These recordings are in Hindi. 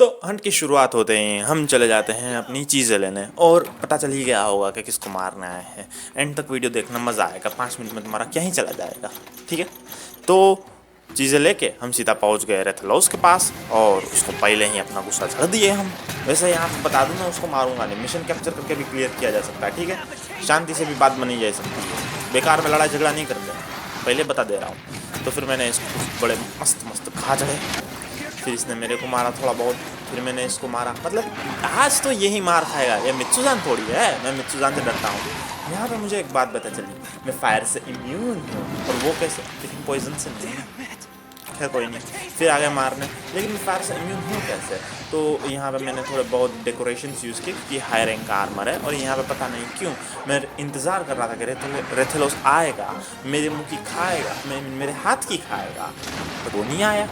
तो हंट की शुरुआत होते ही हम चले जाते हैं अपनी चीज़ें लेने, और पता चल ही गया होगा कि किसको मारने आए हैं। एंड तक वीडियो देखना, मज़ा आएगा। 5 मिनट में तुम्हारा क्या ही चला जाएगा। ठीक है, तो चीज़ें लेके हम सीधा पहुंच गए रेथलोस के पास, और उसको पहले ही अपना गुस्सा झड़ दिए हम। वैसे यहाँ पे बता दूँ, मैं उसको मारूंगा नहीं, मिशन कैप्चर करके भी क्लियर किया जा सकता है। ठीक है, शांति से भी बात बनी जा सकती है, बेकार में लड़ाई झगड़ा नहीं करते, पहले बता दे रहा हूँ। तो फिर मैंने इसको बड़े मस्त मस्त खा चढ़े, फिर इसने मेरे को मारा थोड़ा बहुत, फिर मैंने इसको मारा। मतलब आज तो यही मार खाएगा, ये मित्सुजान थोड़ी है, मैं मित्सुजान से डरता हूँ। यहाँ पे मुझे एक बात पता चली, मैं फायर से इम्यून हूँ, और वो कैसे, लेकिन पॉइजन से नहीं। खैर कोई नहीं, फिर आ गए मारने, लेकिन मैं फायर से इम्यून हूँ कैसे? तो यहाँ पे मैंने थोड़े बहुत डेकोरेशंस यूज़ किए कि हाई रैंक का आर्मर है, और यहाँ पे पता नहीं क्यों मैं इंतज़ार कर रहा था कि रेथेलोस आएगा, मेरे मुँह की खाएगा, मेरे हाथ की खाएगा, तो वो नहीं आया।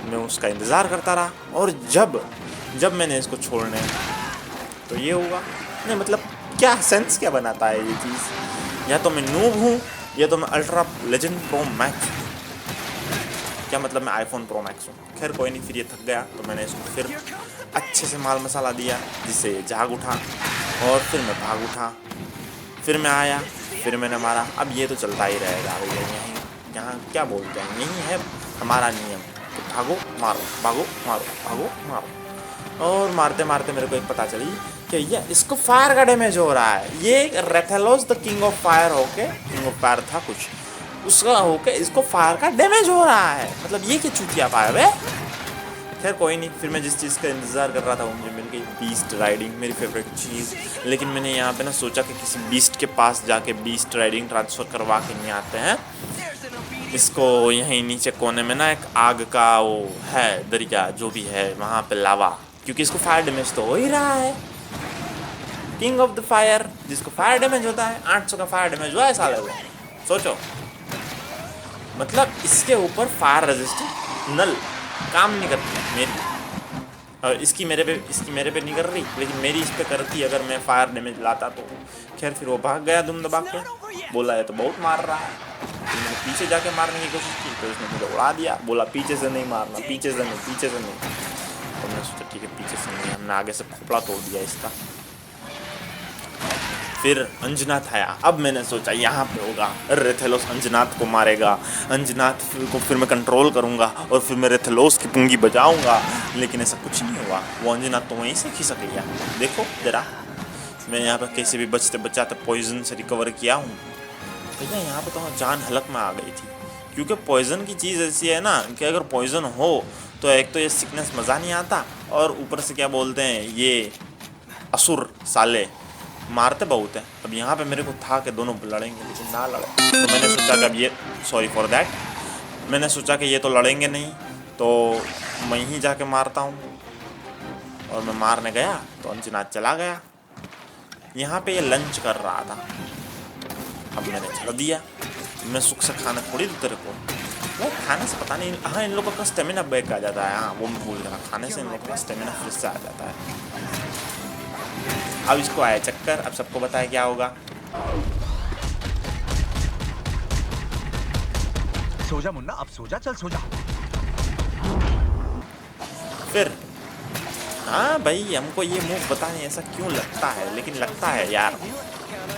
मैं उसका इंतज़ार करता रहा, और जब मैंने इसको छोड़ने, तो ये हुआ। नहीं मतलब क्या सेंस क्या बनाता है ये चीज़? या तो मैं नूब हूँ, या तो मैं अल्ट्रा लेजेंड प्रो मैक्स। क्या मतलब मैं आईफोन प्रो मैक्स हूँ? खैर कोई नहीं, फिर ये थक गया तो मैंने इसको फिर अच्छे से माल मसाला दिया, जिससे ये जाग उठा, और फिर मैं भाग उठा, फिर मैं आया, फिर मैंने मारा। अब ये तो चलता ही रहेगा भैया, यहीं यहाँ क्या बोलते हैं, यही है हमारा नियम। तो भागो मारो, भागो मारो, भागो मारो। और मारते मारते मेरे को एक पता चली कि ये इसको फायर का डैमेज हो रहा है। ये रेथेलोस द किंग ऑफ फायर होके, किंग ऑफ फायर था कुछ, उसका होके इसको फायर का डैमेज हो रहा है। मतलब ये क्या चूतिया पाया वे। खैर कोई नहीं, फिर मैं जिस चीज़ का इंतज़ार कर रहा था वो मुझे मिल गई, बीस्ट राइडिंग, मेरी फेवरेट चीज़। लेकिन मैंने यहाँ पे ना सोचा कि किसी बीस्ट के पास जाके बीस्ट राइडिंग ट्रांसफ़र करवा के नहीं आते हैं। इसको यहीं नीचे कोने में ना एक आग का वो है दरिया, जो भी है वहाँ पे लावा, क्योंकि इसको फायर डैमेज तो हो ही रहा है। किंग ऑफ द फायर, जिसको फायर डैमेज होता है, 800 का फायर डैमेज हुआ है साले को, सोचो। मतलब इसके ऊपर फायर रेजिस्टेंट नल काम नहीं करती मेरी, और इसकी मेरे पे नहीं कर रही, लेकिन मेरी इस पे करती। अगर मैं फायर डैमेज लाता तो खैर, फिर वो भाग गया दुम दबा के, बोला है तो बहुत मार रहा है। फिर मैंने पीछे जाके मारने की कोशिश की, तो उसने मुझे उड़ा दिया, बोला पीछे से नहीं मारना, पीछे से नहीं, पीछे से नहीं। तो मैंने सोचा ठीक है पीछे से नहीं, हमने आगे से खोपड़ा तोड़ दिया इसका। फिर अंजनाथ आया, अब मैंने सोचा यहाँ पे होगा रेथेलोस अंजनाथ को मारेगा, अंजनाथ को फिर मैं कंट्रोल करूँगा, और फिर मैं रेथेलोस की पुंगी बजाऊँगा। लेकिन ऐसा कुछ नहीं हुआ, वो अंजनाथ तो वहीं से खिसक गया। देखो जरा, मैं यहाँ पर कैसे भी बचते बचाते पॉइजन से रिकवर किया हूँ। भैया यहाँ पर तो जान हलक में आ गई थी, क्योंकि पॉइजन की चीज़ ऐसी है ना कि अगर पॉइजन हो तो एक तो ये सिकनेस मज़ा नहीं आता, और ऊपर से क्या बोलते हैं, ये असुर साले मारते बहुत है। अब यहाँ पे मेरे को था कि दोनों लड़ेंगे, लेकिन ना लड़े, तो मैंने सोचा कि अब ये, सॉरी फॉर दैट, मैंने सोचा कि ये तो लड़ेंगे नहीं, तो मैं ही जाके मारता हूँ। और मैं मारने गया तो अंजनाथ चला गया। यहाँ पे ये लंच कर रहा था, अब मैंने छड़ दिया। मैं सुख से खाना थोड़ी दूँ तेरे को, वो खाने से पता नहीं, हाँ इन लोगों का स्टेमिना बैक आ जाता है। हाँ वो मैं भूल गया, खाने से इन लोगों का स्टेमिना फिर से आ जाता है। अब इसको आया चक्कर, अब सबको बताया क्या होगा। सो जा मुन्ना, अब सो जा, चल सो जा। फिर हाँ भाई, हमको ये मूव पता नहीं ऐसा क्यों लगता है, लेकिन लगता है यार,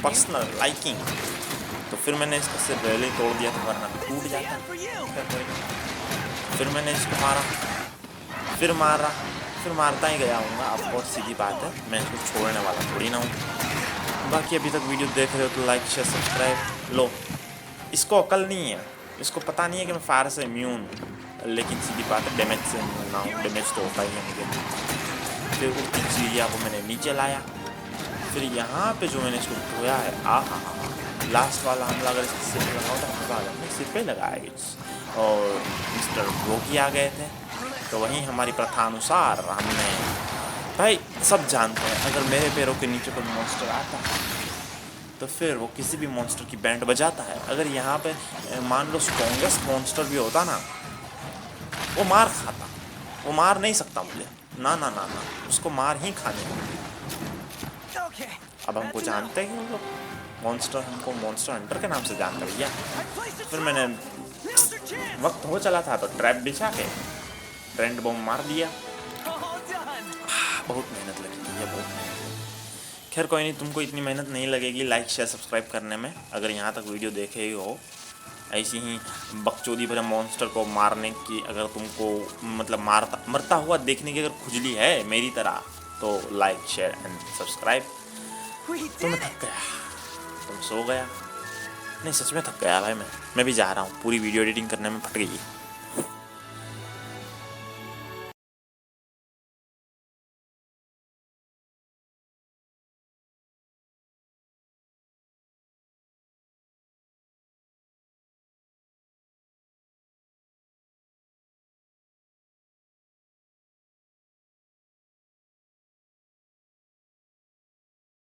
पर्सनल लाइकिंग। तो फिर मैंने इसका सिर्फ पहले तोड़ दिया था, वरना टूट जाता। फिर मैंने इसको मारा, फिर मारा, फिर मारता ही गया हूँ। अब बहुत सीधी बात है, मैं इसको छोड़ने वाला थोड़ी ना हूँ। बाकी अभी तक वीडियो देख रहे हो तो लाइक शेयर सब्सक्राइब। लो, इसको अकल नहीं है, इसको पता नहीं है कि मैं फायर से इम्यून हूँ, लेकिन सीधी बात है डैमेज से इम्यून ना हूँ, डैमेज तो होता ही है मुझे। फिर उस चिड़िया को मैंने नीचे लाया, फिर यहाँ पे जो मैंने इसको धोया है, हाँ, लास्ट वाला हमला अगर इसके सिर पे लगा होता है, हमने सिर पे लगाया। और मिस्टर रोगी आ गए थे, तो वहीं हमारी प्रथा अनुसार हमने, भाई सब जानते हैं, अगर मेरे पैरों के नीचे कोई मॉन्स्टर आता है तो फिर वो किसी भी मॉन्स्टर की बैंड बजाता है। अगर यहाँ पे मान लो स्ट्रॉन्गेस्ट मॉन्स्टर भी होता ना, वो मार खाता, वो मार नहीं सकता मुझे, ना ना ना ना, उसको मार ही खाने को। अब हमको जानते हैं कि लोग मॉन्स्टर, हमको मॉन्स्टर हंटर के नाम से जानते हैं भैया। फिर मैंने, वक्त हो चला था तो ट्रैप बिछा के ट्रेंड बम मार दिया। बहुत मेहनत लगती है, बहुत मेहनत लगती। खैर कोई नहीं, तुमको इतनी मेहनत नहीं लगेगी लाइक शेयर सब्सक्राइब करने में, अगर यहाँ तक वीडियो देखे ही हो। ऐसी ही बकचोदी भरे मॉन्स्टर को मारने की अगर तुमको मतलब मरता हुआ देखने की अगर खुजली है मेरी तरह, तो लाइक शेयर एंड सब्सक्राइब। तो मैं थक गया, तुम सो गया। नहीं सच में थक गया भाई, मैं भी जा रहा हूँ, पूरी वीडियो एडिटिंग करने में फट गई।